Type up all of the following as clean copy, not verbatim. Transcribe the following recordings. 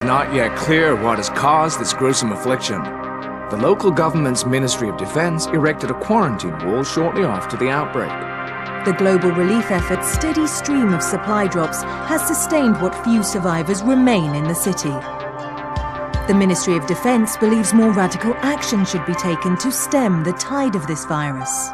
Not yet clear what has caused this gruesome affliction. The local government's Ministry of Defense erected a quarantine wall shortly after the outbreak. The global relief effort's steady stream of supply drops has sustained what few survivors remain in the city. The Ministry of Defense believes more radical action should be taken to stem the tide of this virus.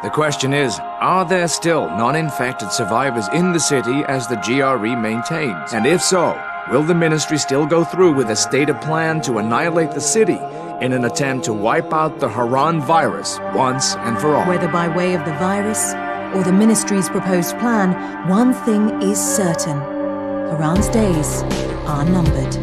The question is, are there still non-infected survivors in the city as the GRE maintains? And if so, will the ministry still go through with a stated plan to annihilate the city in an attempt to wipe out the Harran virus once and for all? Whether by way of the virus or the ministry's proposed plan, one thing is certain. Harran's days are numbered.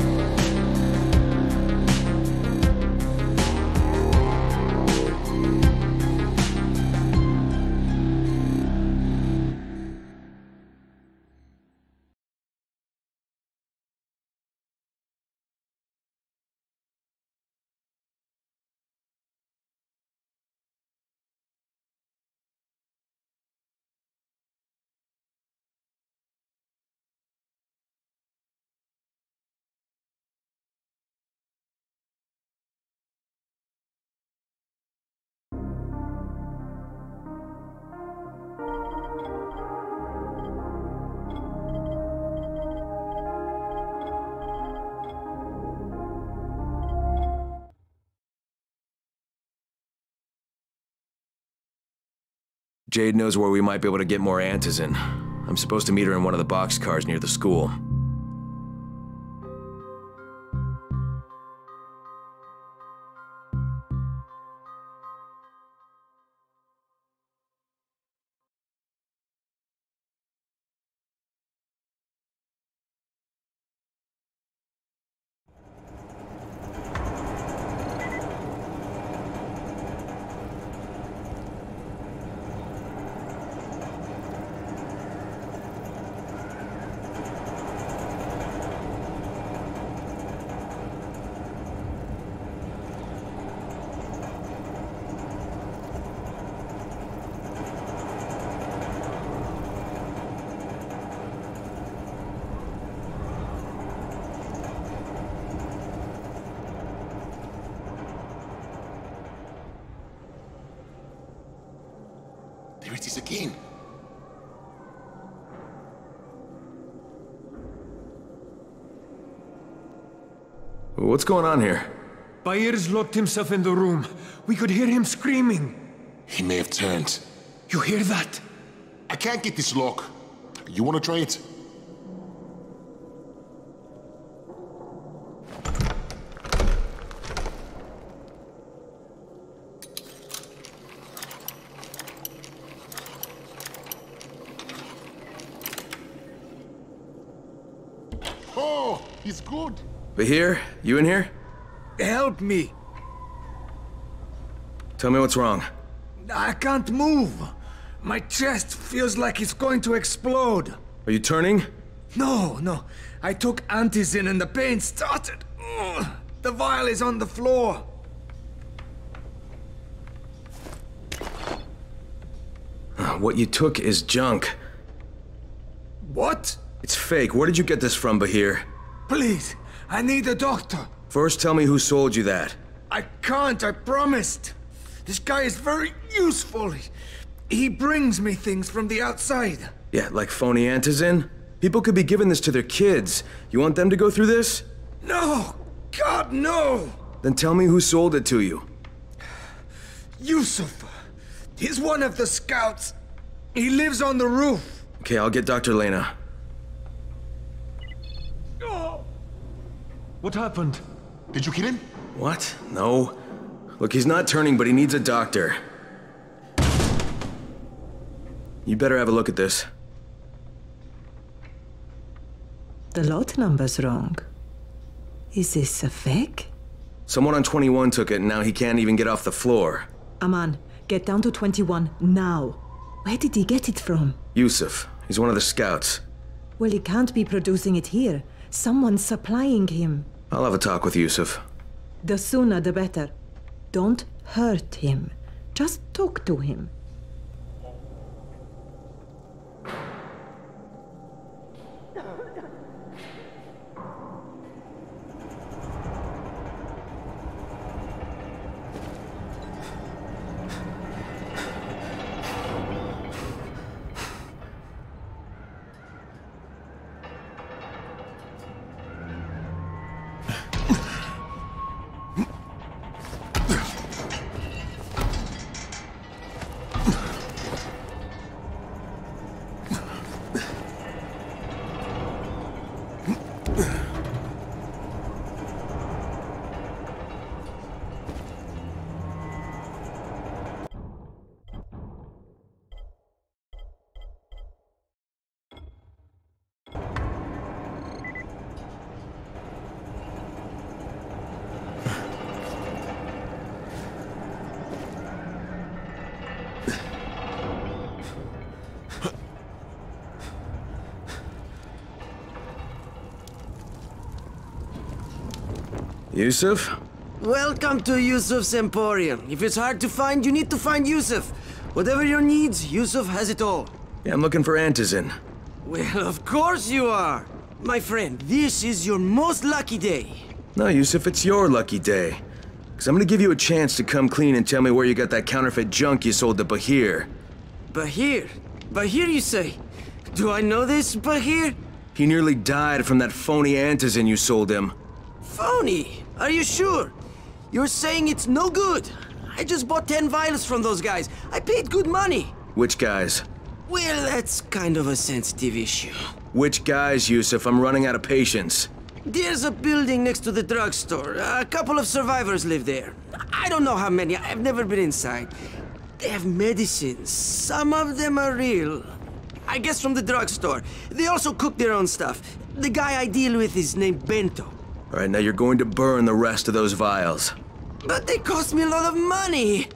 Jade knows where we might be able to get more antizin. I'm supposed to meet her in one of the boxcars near the school. There it is again. What's going on here? Bayer's locked himself in the room. We could hear him screaming. He may have turned. You hear that? I can't get this lock. You want to try it? Oh, he's good. Bahir, you in here? Help me! Tell me what's wrong. I can't move. My chest feels like it's going to explode. Are you turning? No. I took antizin and the pain started. Ugh. The vial is on the floor. What you took is junk. What? It's fake. Where did you get this from, Bahir? Please, I need a doctor. First, tell me who sold you that. I can't, I promised. This guy is very useful. He brings me things from the outside. Yeah, like phony antizin? People could be giving this to their kids. You want them to go through this? No! God, no! Then tell me who sold it to you. Yusuf. He's one of the scouts. He lives on the roof. Okay, I'll get Dr. Lena. What happened? Did you kill him? What? No. Look, he's not turning, but he needs a doctor. You better have a look at this. The lot number's wrong. Is this a fake? Someone on 21 took it, and now he can't even get off the floor. Aman, get down to 21 now. Where did he get it from? Yusuf. He's one of the scouts. Well, he can't be producing it here. Someone's supplying him. I'll have a talk with Yusuf. The sooner the better. Don't hurt him. Just talk to him. Yusuf? Welcome to Yusuf's Emporium. If it's hard to find, you need to find Yusuf. Whatever your needs, Yusuf has it all. Yeah, I'm looking for Antizin. Well, of course you are. My friend, this is your most lucky day. No, Yusuf, it's your lucky day. Because I'm gonna give you a chance to come clean and tell me where you got that counterfeit junk you sold to Bahir. Bahir? Bahir, you say? Do I know this, Bahir? He nearly died from that phony Antizin you sold him. Phony? Are you sure? You're saying it's no good? I just bought 10 vials from those guys. I paid good money. Which guys? Well, that's kind of a sensitive issue. Which guys, Yusuf? I'm running out of patience. There's a building next to the drugstore. A couple of survivors live there. I don't know how many. I've never been inside. They have medicines. Some of them are real. I guess from the drugstore. They also cook their own stuff. The guy I deal with is named Bento. All right, now you're going to burn the rest of those vials. But they cost me a lot of money.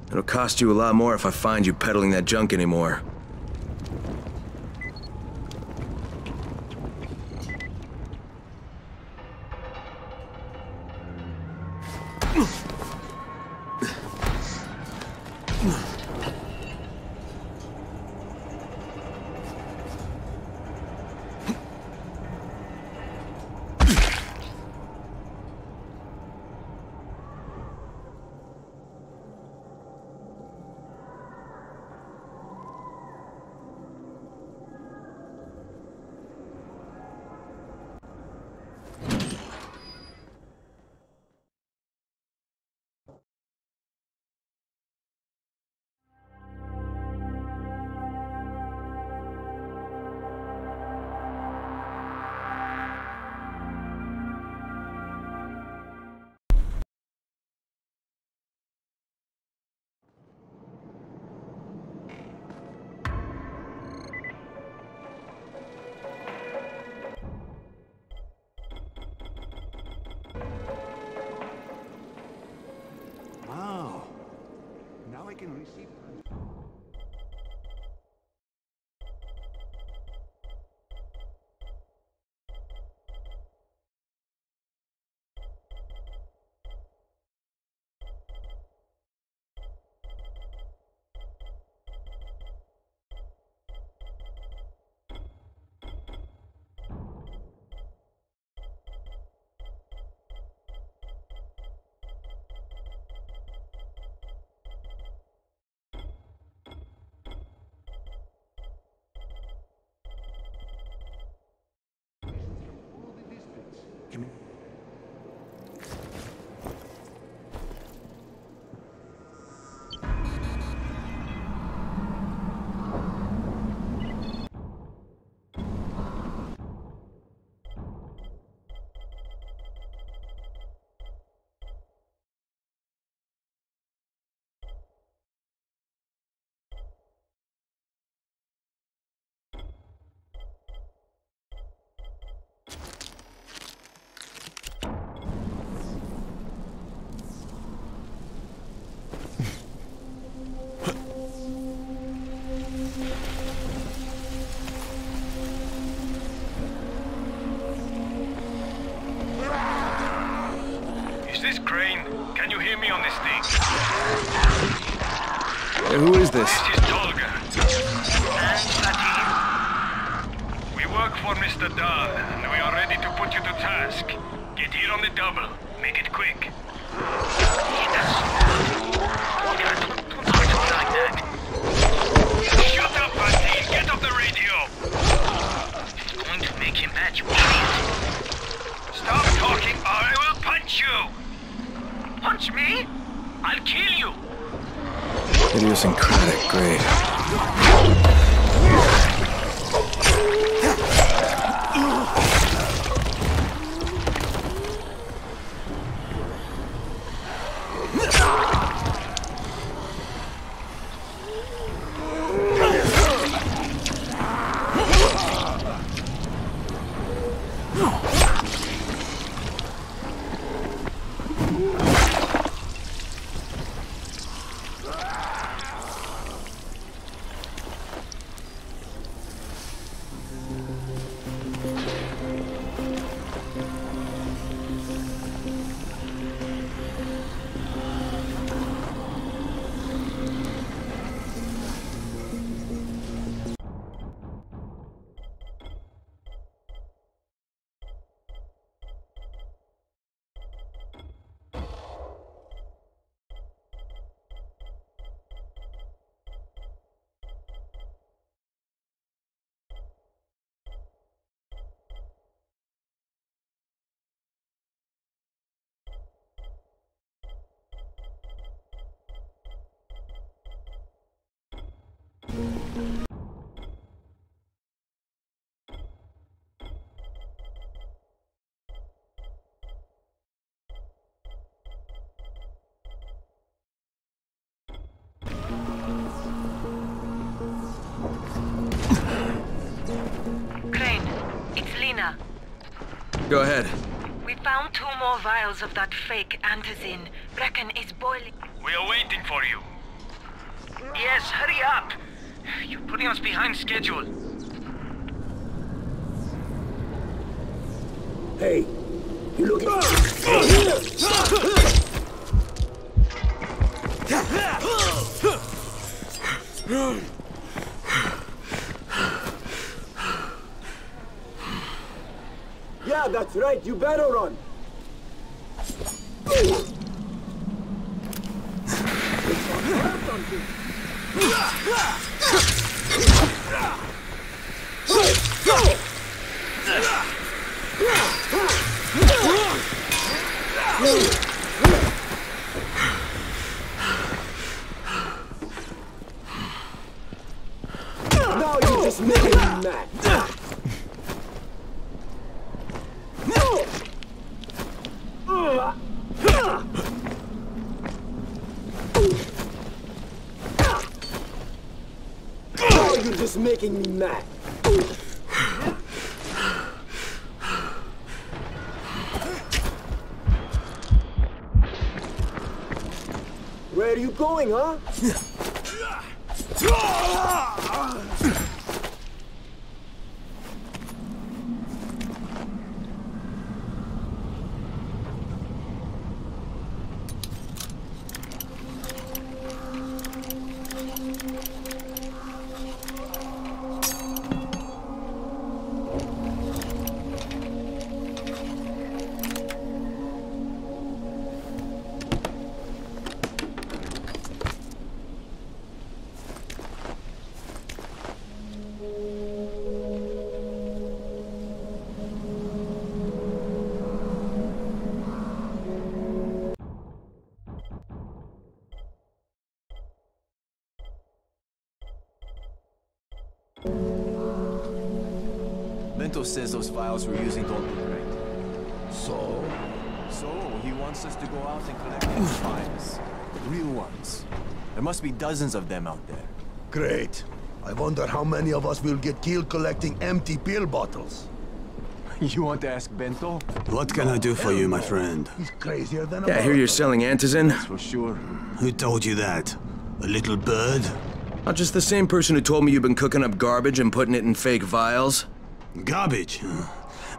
It'll cost you a lot more if I find you peddling that junk anymore. Is this Crane? Can you hear me on this thing? Who is this? This is Tolga. And Fatim. We work for Mr. Dahl, and we are ready to put you to task. Get here on the double. Make it quick. Shut up, Fatim. Get off the radio. It's going to make him mad, you idiot. Stop talking or I will punch you. Punch me? I'll kill you. Idiosyncratic, great. Go ahead. We found 2 more vials of that fake antizin. Brecken is boiling. We are waiting for you. Yes, hurry up! You're putting us behind schedule. Hey, you looking? Yeah, that's right. You better run. Now you're just making me mad. Now you're just making me mad. Where are you going, huh? Bento says those vials we're using don't look great. So? So, he wants us to go out and collect these vials. Real ones. There must be dozens of them out there. Great. I wonder how many of us will get killed collecting empty pill bottles. You want to ask Bento? What can I do for you, my friend? He's crazier than a Yeah, I hear you're selling antizin. That's for sure. Who told you that? A little bird? Not just the same person who told me you've been cooking up garbage and putting it in fake vials. Garbage?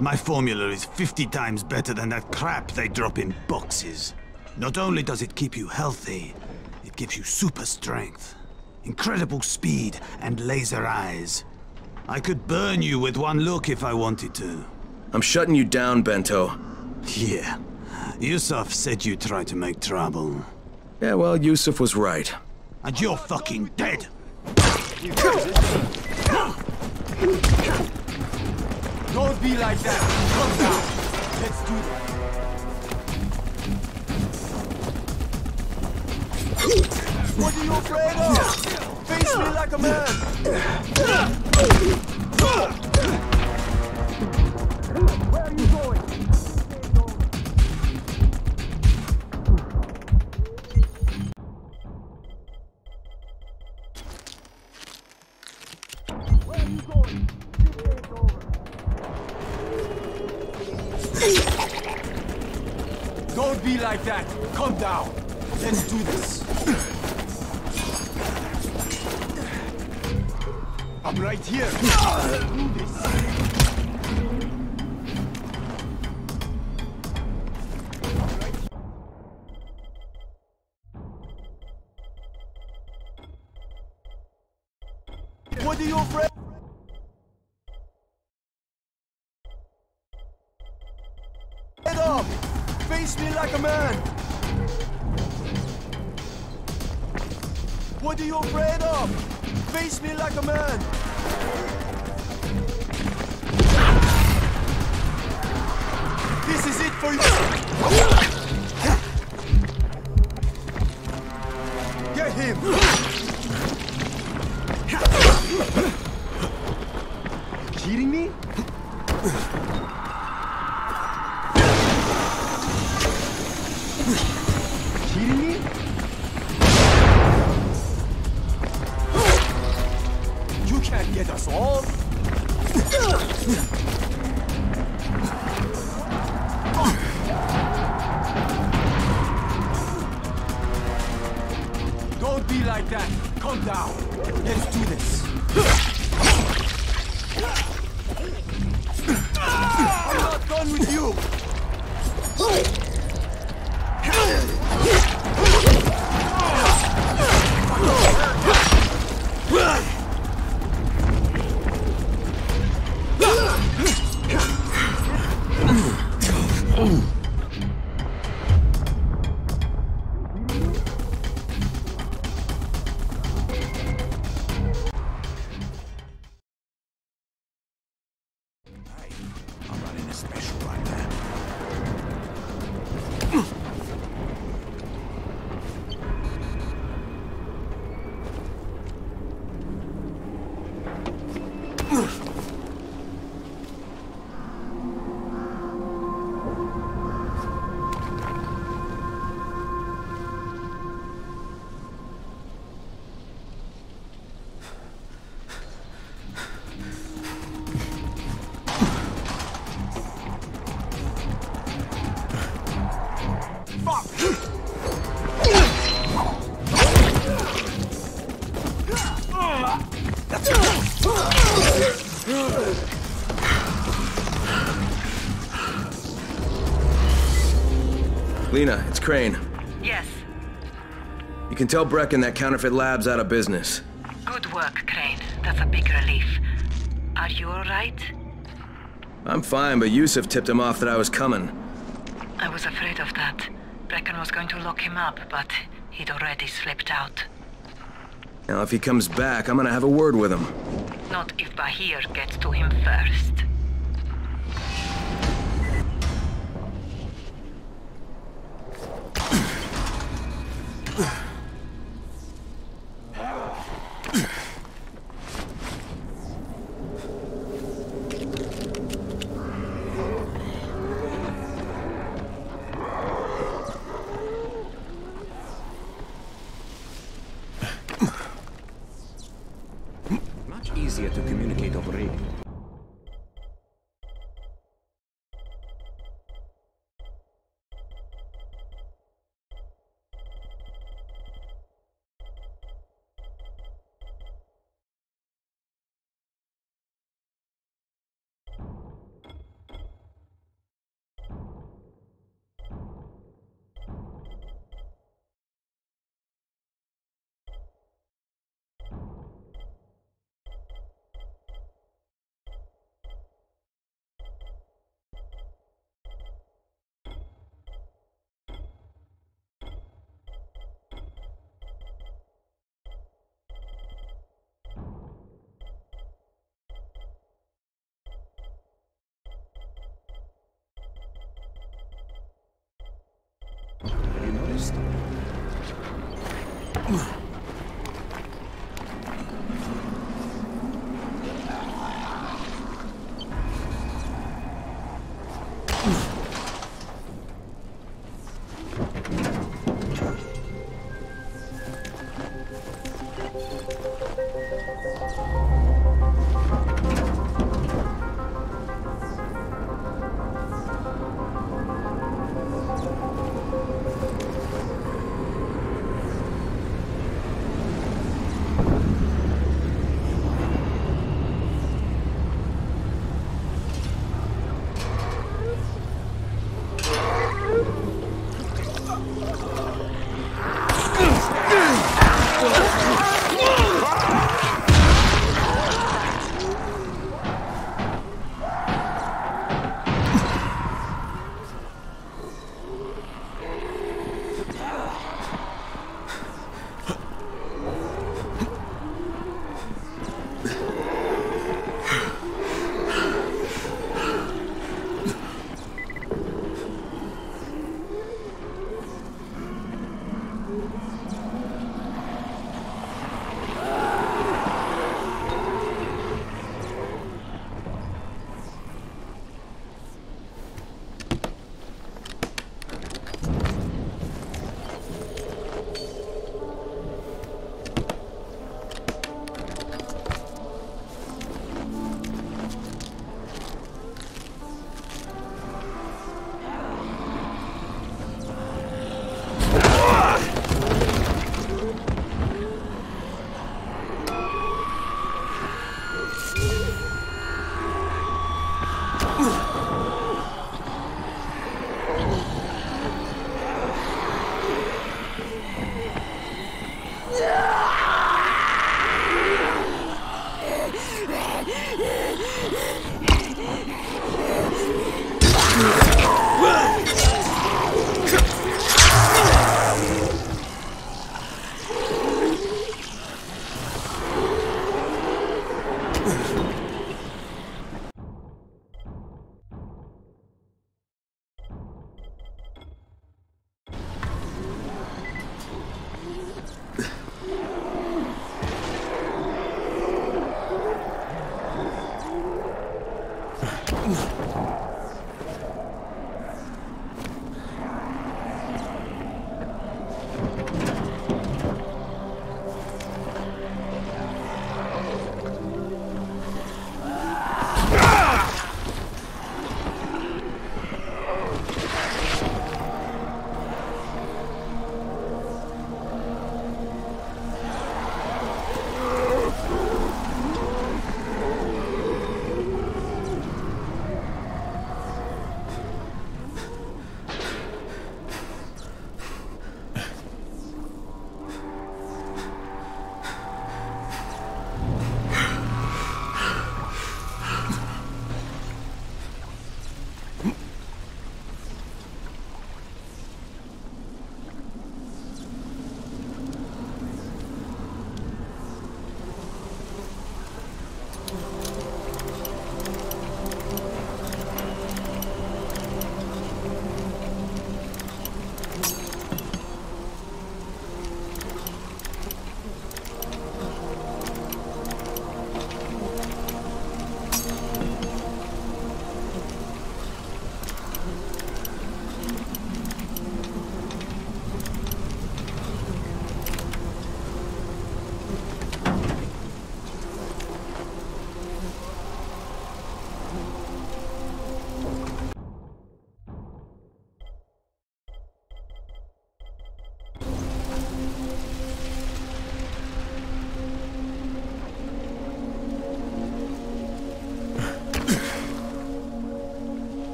My formula is 50 times better than that crap they drop in boxes. Not only does it keep you healthy, it gives you super strength, incredible speed, and laser eyes. I could burn you with one look if I wanted to. I'm shutting you down, Bento. Yeah. Yusuf said you tried to make trouble. Yeah, well, Yusuf was right. And you're fucking dead! Don't be like that! Come down! Let's do that! What are you afraid of? Face me like a man! Where are you going? Where are you going? Don't be like that! Calm down! Let's do this! I'm right here! Do this! What are you afraid? Head up! Face me like a man! What are you afraid of? Face me like a man! This is it for you! Get him! Kidding me? Kidding me? You can't get us all! like that. Calm down. Let's do this. I'm not done with you. I'm running a special right now. Lena, it's Crane. Yes. You can tell Brecken that Counterfeit Lab's out of business. Good work, Crane. That's a big relief. Are you alright? I'm fine, but Yusuf tipped him off that I was coming. I was afraid of that. Brecken was going to lock him up, but he'd already slipped out. Now, if he comes back, I'm gonna have a word with him. Not if Bahir gets to him first. Much easier to communicate over radio. Have you noticed?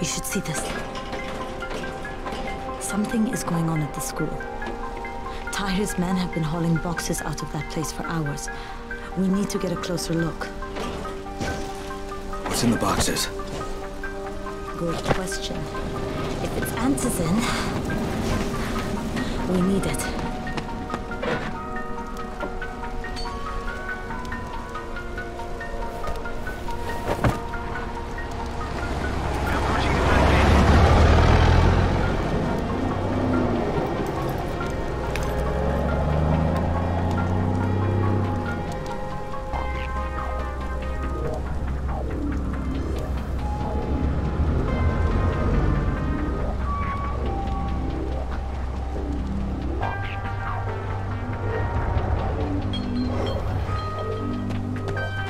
You should see this. Something is going on at the school. Tahir's men have been hauling boxes out of that place for hours. We need to get a closer look. What's in the boxes? Good question. If it's antizin, we need it.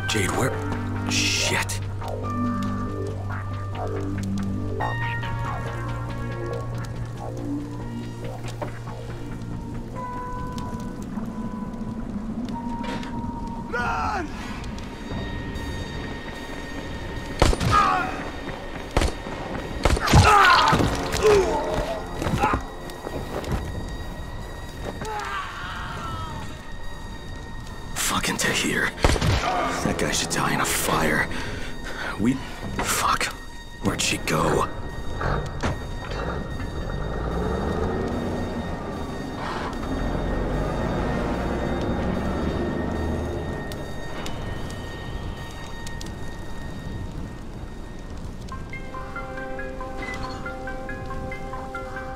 Jade, where? Shit. Run! Fucking Tahir. That guy should die in a fire. Fuck. Where'd she go?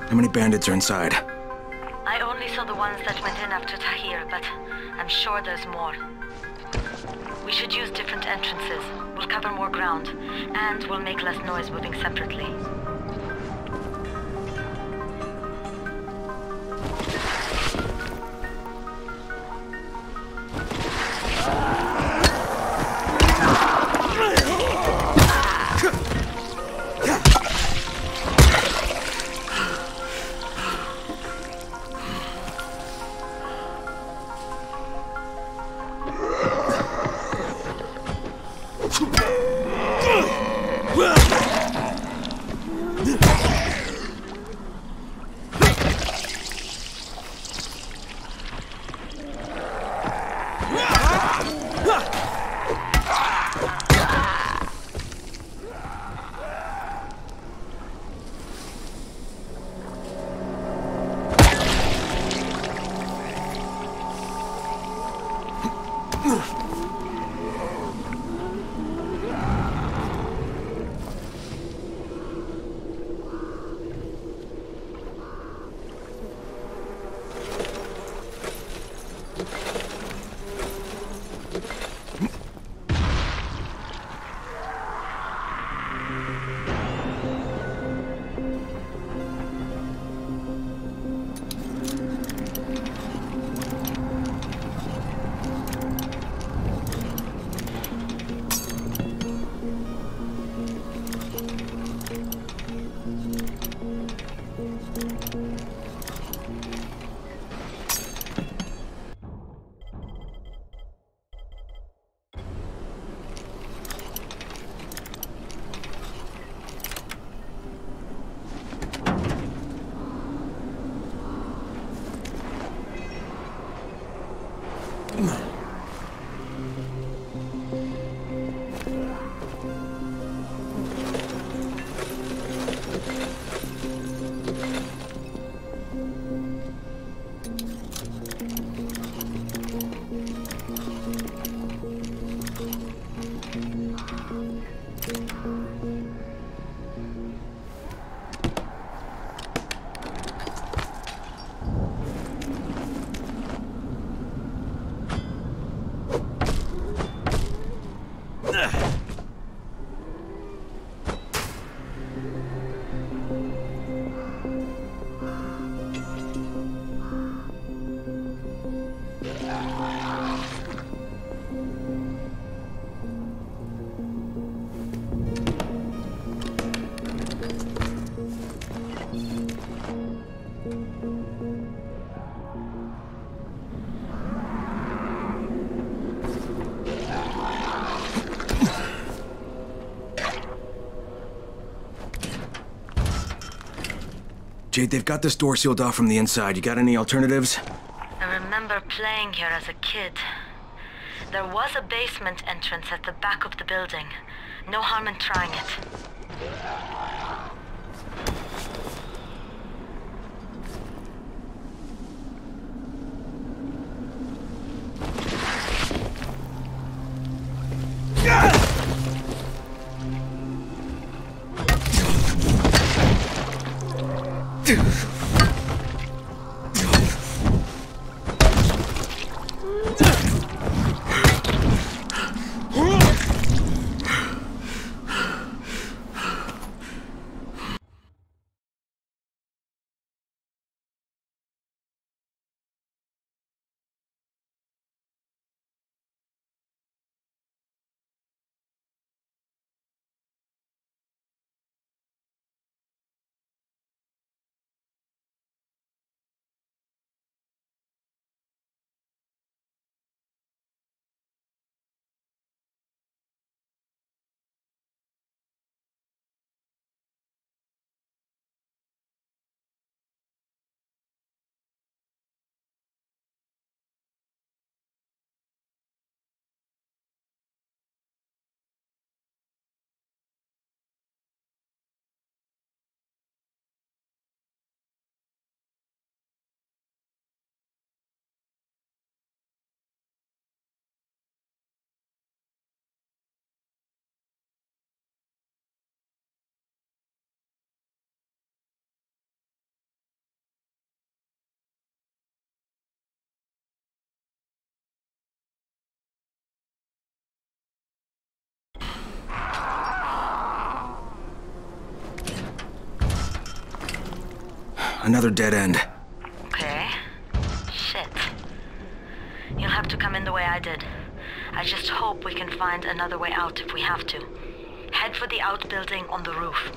How many bandits are inside? I only saw the ones that went in after Tahir, but I'm sure there's more. We should use different entrances. We'll cover more ground, and we'll make less noise moving separately. Jade, they've got this door sealed off from the inside. You got any alternatives? I remember playing here as a kid. There was a basement entrance at the back of the building. No harm in trying it. Another dead end. Okay. Shit. You'll have to come in the way I did. I just hope we can find another way out if we have to. Head for the outbuilding on the roof.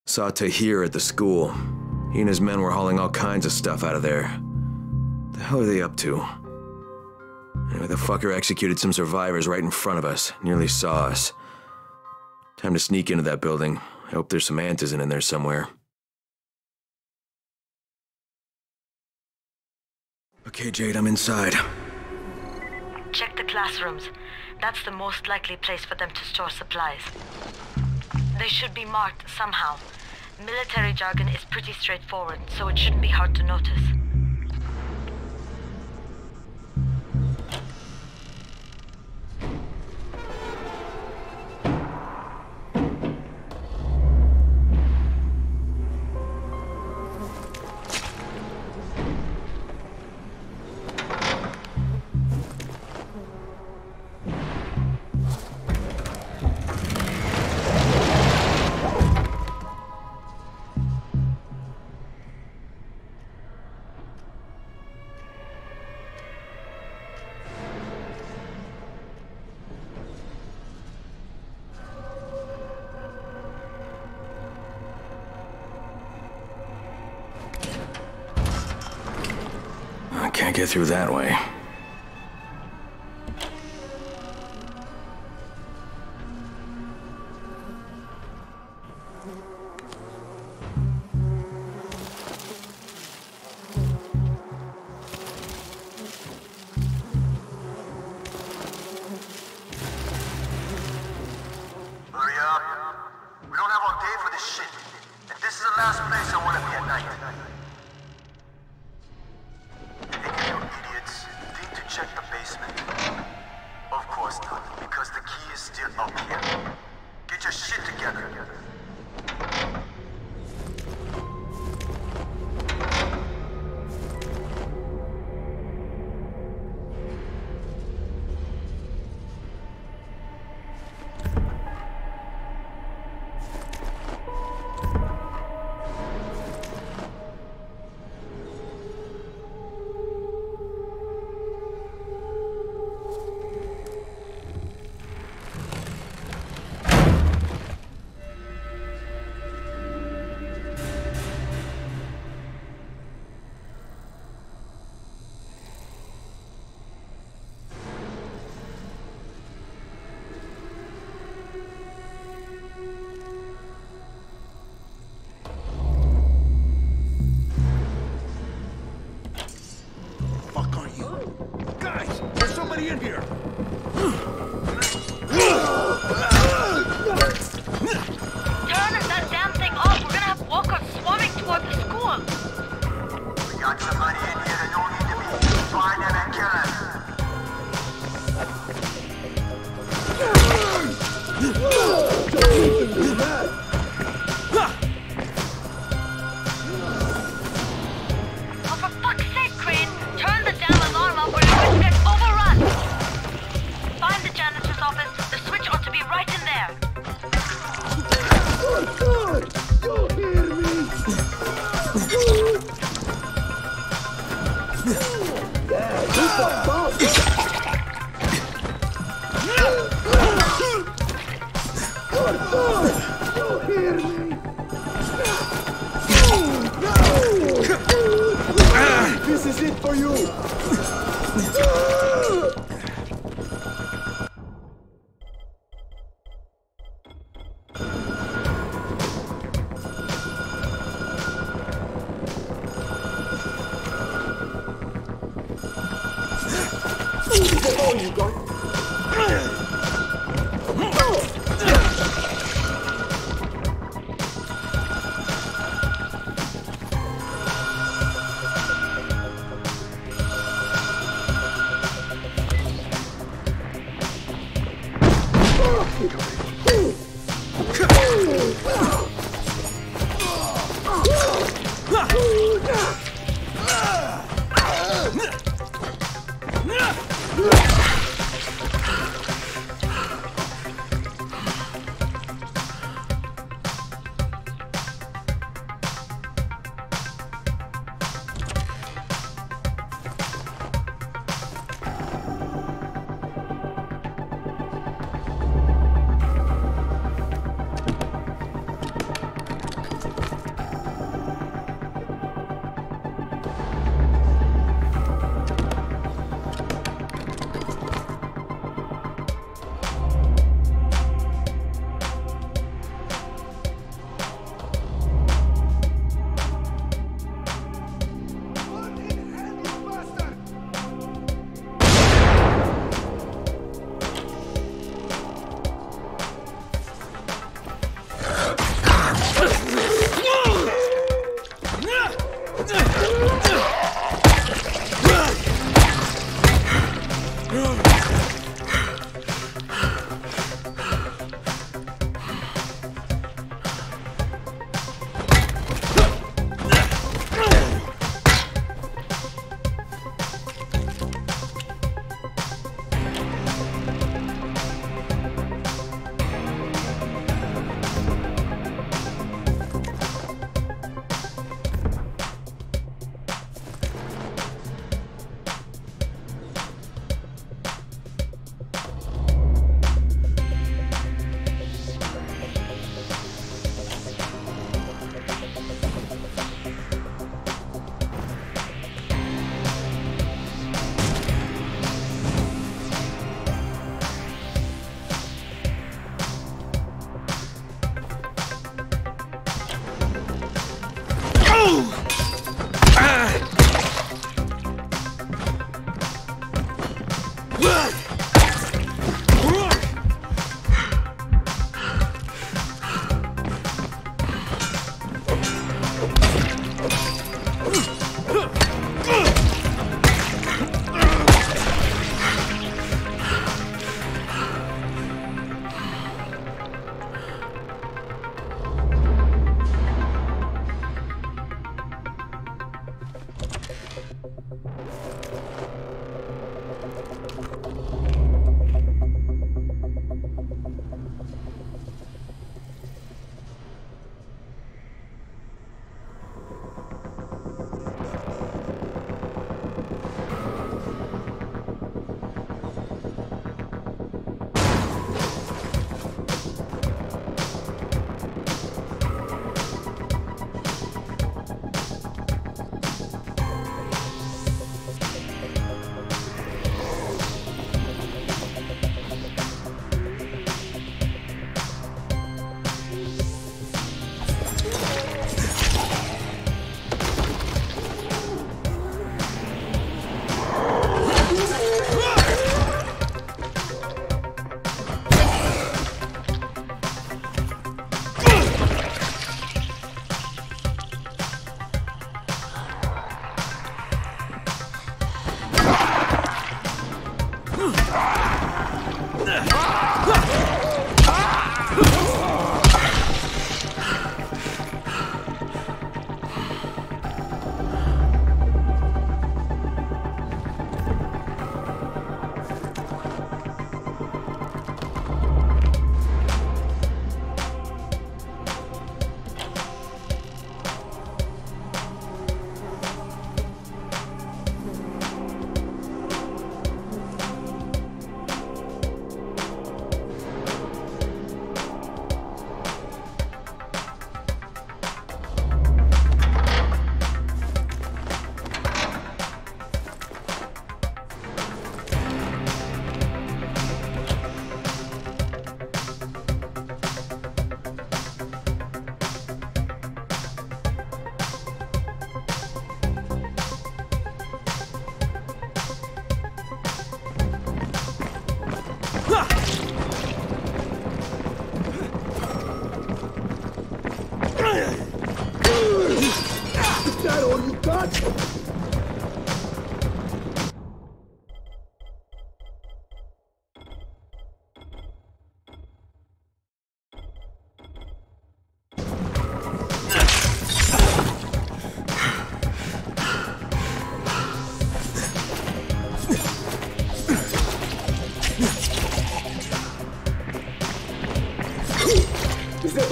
Saw Tahir at the school. He and his men were hauling all kinds of stuff out of there. The hell are they up to? Anyway, the fucker executed some survivors right in front of us. Nearly saw us. Time to sneak into that building. I hope there's some Antizin in there somewhere. Okay, Jade, I'm inside. Check the classrooms. That's the most likely place for them to store supplies. They should be marked somehow. Military jargon is pretty straightforward, so it shouldn't be hard to notice. Can't get through that way. Hurry up. We don't have all day for this shit. And this is the last place I want to be at night. Check the basement. Of course not, because the key is still up here. Get your shit together. In here. Turn that damn thing off. We're gonna have walkers swarming toward the school. We got somebody in here that don't need to be. Find them and kill Oh, for fuck's sake, Crane. Turn the damn alarm off or you're going to get overrun. Find the janitor's office. The switch ought to be right in there. Don't hear me! Don't hear me! This is it for you!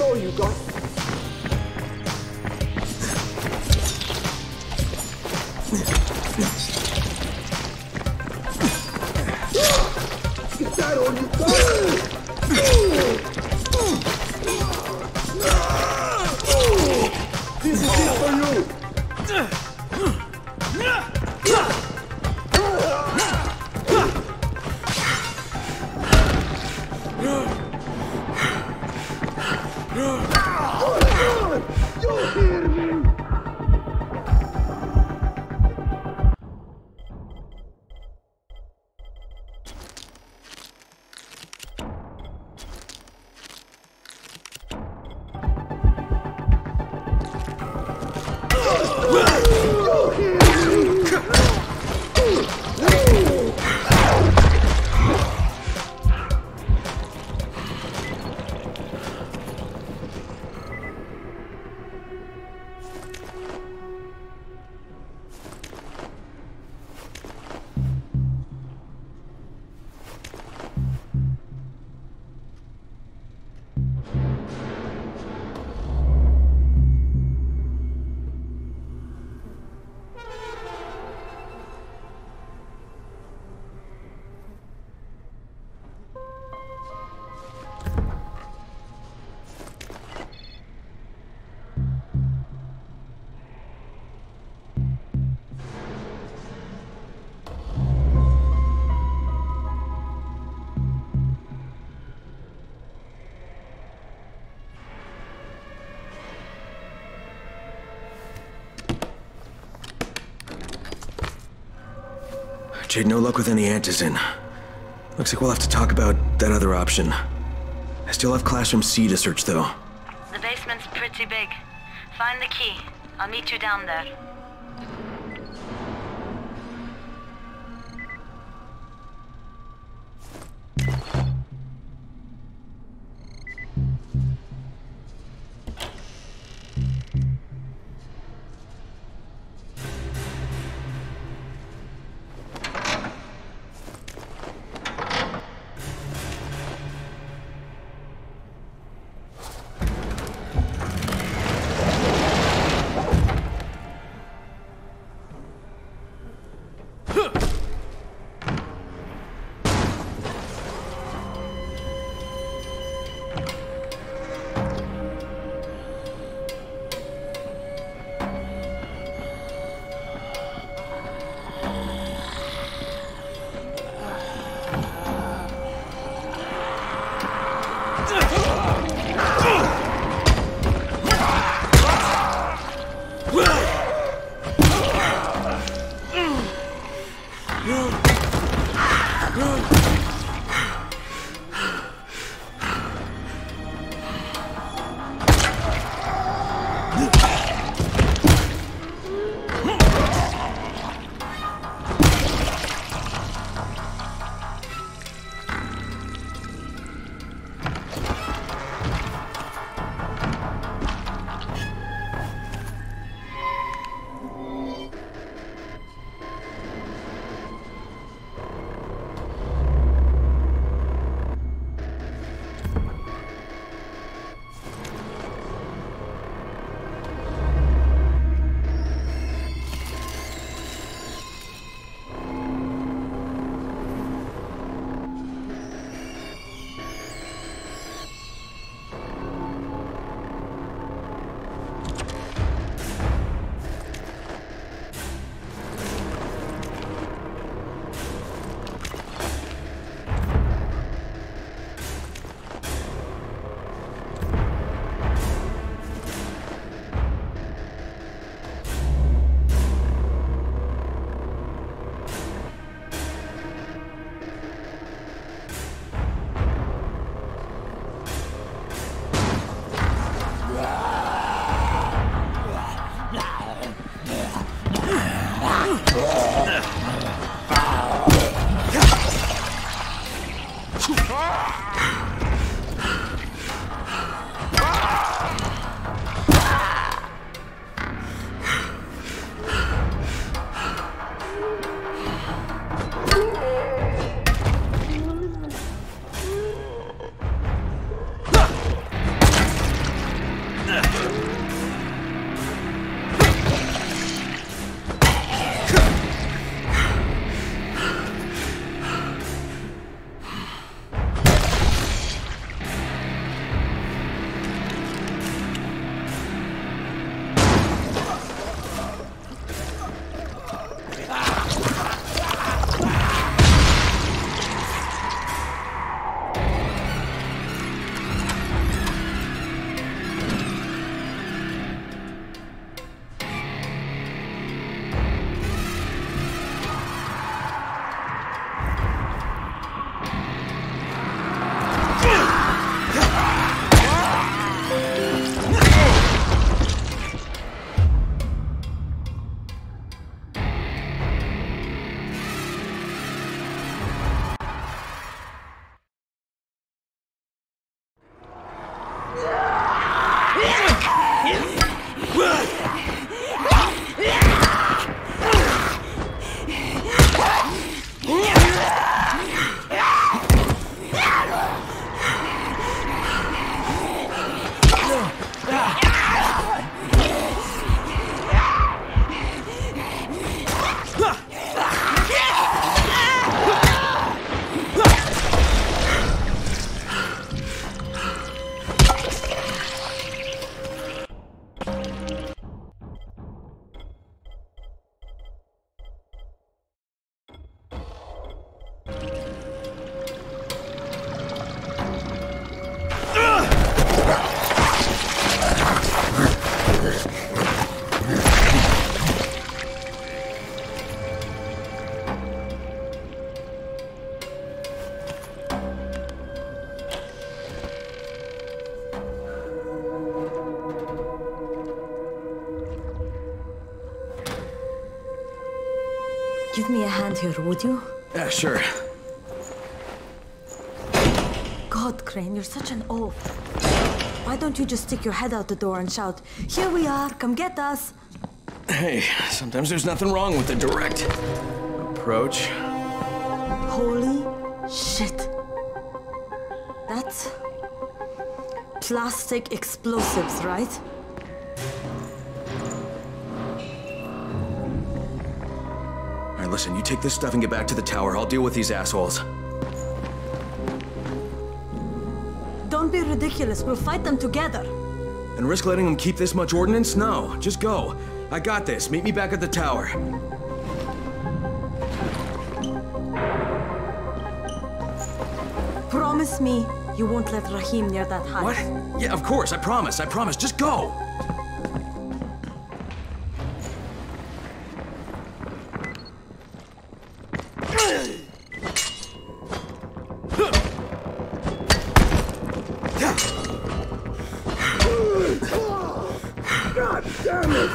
all you got? Is that all you got? This is it for you! Jade, no luck with any antizin. Looks like we'll have to talk about that other option. I still have Classroom C to search, though. The basement's pretty big. Find the key. I'll meet you down there. Give me a hand here, would you? Yeah, sure. God, Crane, you're such an oaf. Why don't you just stick your head out the door and shout, "Here we are, come get us"? Hey, sometimes there's nothing wrong with the direct approach. Holy shit. That's plastic explosives, right? All right, listen, you take this stuff and get back to the tower. I'll deal with these assholes. Don't be ridiculous. We'll fight them together. And risk letting them keep this much ordnance? No, just go. I got this. Meet me back at the tower. Promise me you won't let Rahim near that hive. What? Yeah, of course. I promise. I promise. Just go. God damn it!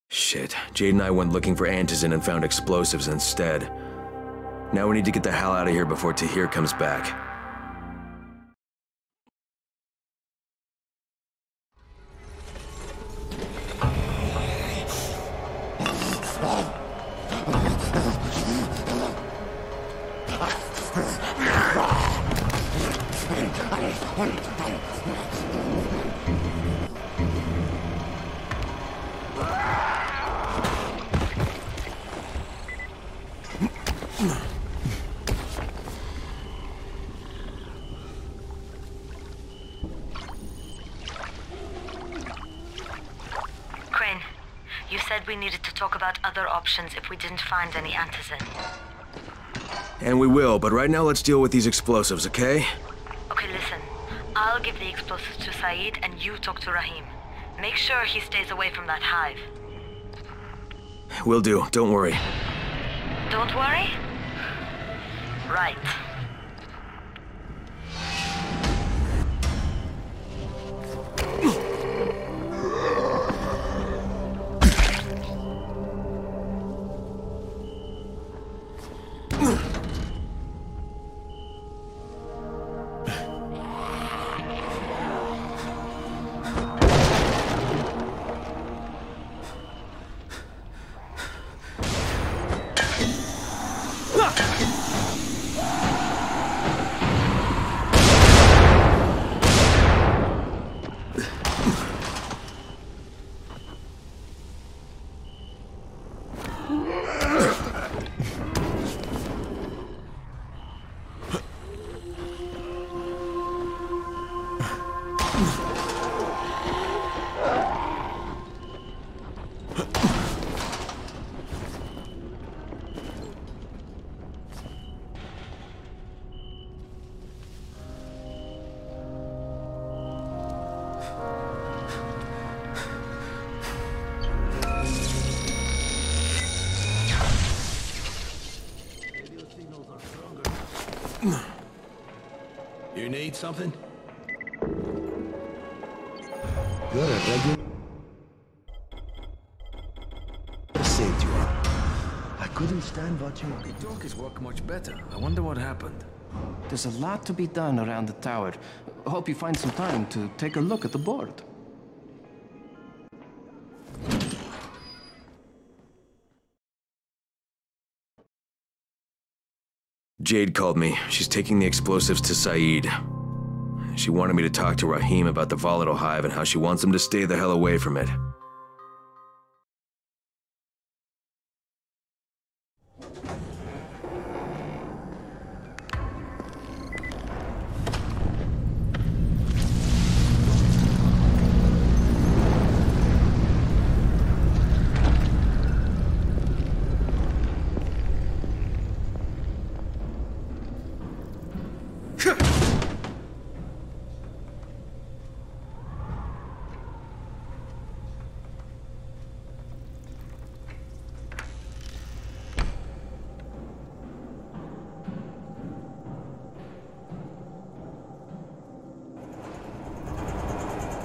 Shit, Jade and I went looking for Antizin and found explosives instead. Now we need to get the hell out of here before Tahir comes back. Crane, you said we needed to talk about other options if we didn't find any Antizin. And we will, but right now let's deal with these explosives, okay? Okay, listen. I'll give the explosives to Saeed and you talk to Rahim. Make sure he stays away from that hive. Will do, don't worry. Don't worry? Right. You need something? You're a regular. Saved you up. I couldn't stand watching. The talkies work much better. I wonder what happened. There's a lot to be done around the tower. Hope you find some time to take a look at the board. Jade called me. She's taking the explosives to Saeed. She wanted me to talk to Rahim about the volatile hive and how she wants him to stay the hell away from it.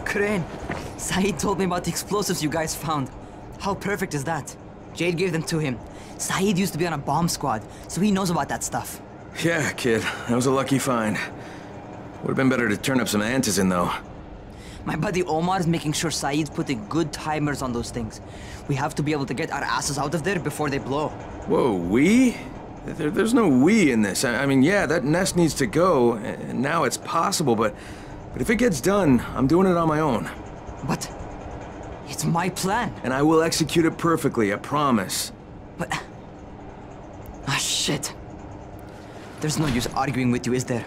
Crane, Saeed told me about the explosives you guys found. How perfect is that? Jade gave them to him. Saeed used to be on a bomb squad, so he knows about that stuff. Yeah, kid. That was a lucky find. Would have been better to turn up some antizin, though. My buddy Omar is making sure Saeed's putting good timers on those things. We have to be able to get our asses out of there before they blow. Whoa, we? There's no we in this. I mean, yeah, that nest needs to go, and now it's possible, but if it gets done, I'm doing it on my own. But it's my plan. And I will execute it perfectly, I promise. But... ah, shit. There's no use arguing with you, is there?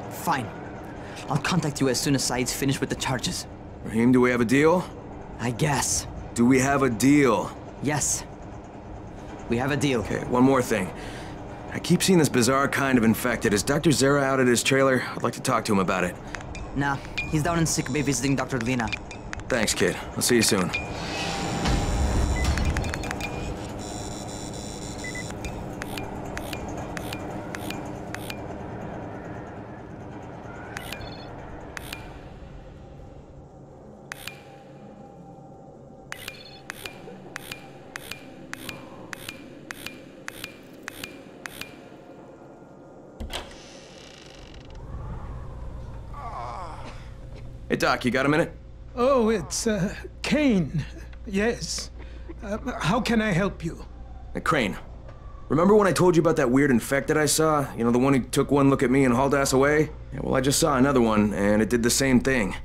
Fine. I'll contact you as soon as Saeed's finished with the charges. Rahim, do we have a deal? I guess. Do we have a deal? Yes. We have a deal. Okay, one more thing. I keep seeing this bizarre kind of infected. Is Dr. Zera out at his trailer? I'd like to talk to him about it. Nah, he's down in sick bay visiting Dr. Lena. Thanks, kid. I'll see you soon. Hey, Doc, you got a minute? Oh, it's, Kane. Yes. How can I help you? Crane. Remember when I told you about that weird infected I saw? You know, the one who took one look at me and hauled ass away? Yeah, well, I just saw another one, and it did the same thing.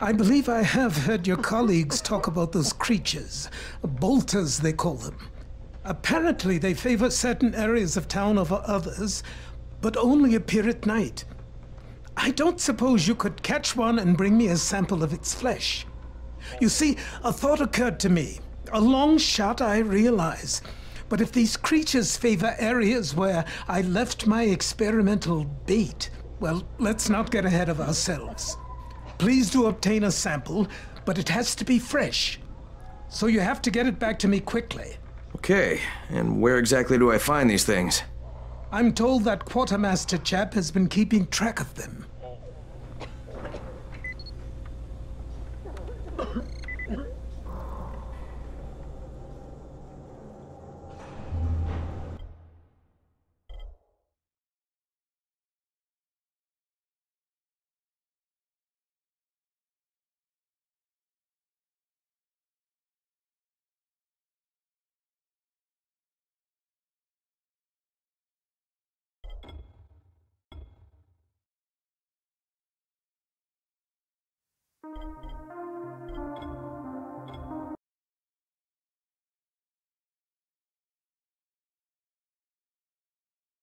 I believe I have heard your colleagues talk about those creatures. Bolters, they call them. Apparently, they favor certain areas of town over others, but only appear at night. I don't suppose you could catch one and bring me a sample of its flesh. You see, a thought occurred to me. A long shot, I realize. But if these creatures favor areas where I left my experimental bait, well, let's not get ahead of ourselves. Please do obtain a sample, but it has to be fresh. So you have to get it back to me quickly. Okay, and where exactly do I find these things? I'm told that quartermaster chap has been keeping track of them.